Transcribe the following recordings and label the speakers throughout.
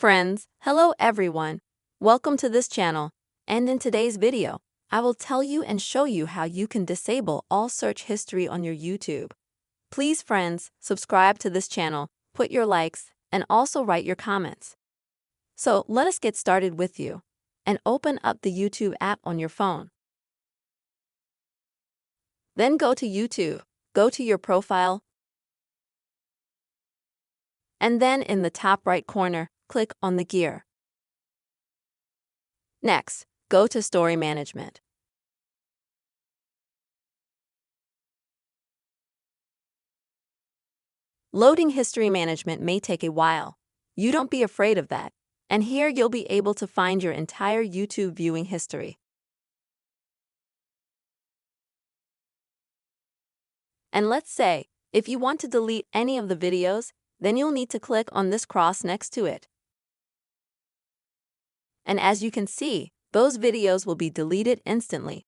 Speaker 1: Friends, hello everyone. Welcome to this channel. And in today's video, I will tell you and show you how you can disable all search history on your YouTube. Please friends, subscribe to this channel, put your likes, and also write your comments. So let us get started with you. And open up the YouTube app on your phone. Then go to YouTube, go to your profile, and then in the top right corner, click on the gear. Next, go to Story Management. Loading History Management may take a while. You don't be afraid of that. And here you'll be able to find your entire YouTube viewing history. And let's say, if you want to delete any of the videos, then you'll need to click on this cross next to it. And as you can see, those videos will be deleted instantly.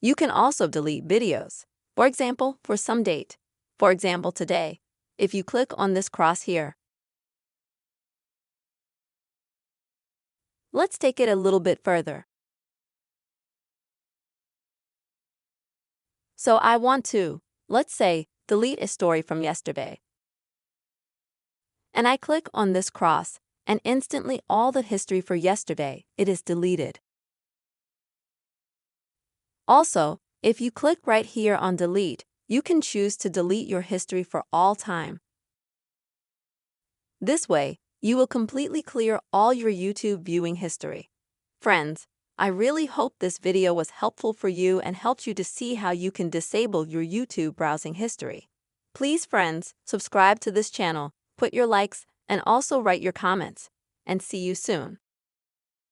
Speaker 1: You can also delete videos. For example, for some date. For example, today. If you click on this cross here. Let's take it a little bit further. So I want to, let's say, delete a story from yesterday. And I click on this cross, and instantly all the history for yesterday, it is deleted. Also, if you click right here on delete, you can choose to delete your history for all time. This way, you will completely clear all your YouTube viewing history. Friends, I really hope this video was helpful for you and helped you to see how you can disable your YouTube browsing history. Please friends, subscribe to this channel, put your likes, and also write your comments. And see you soon.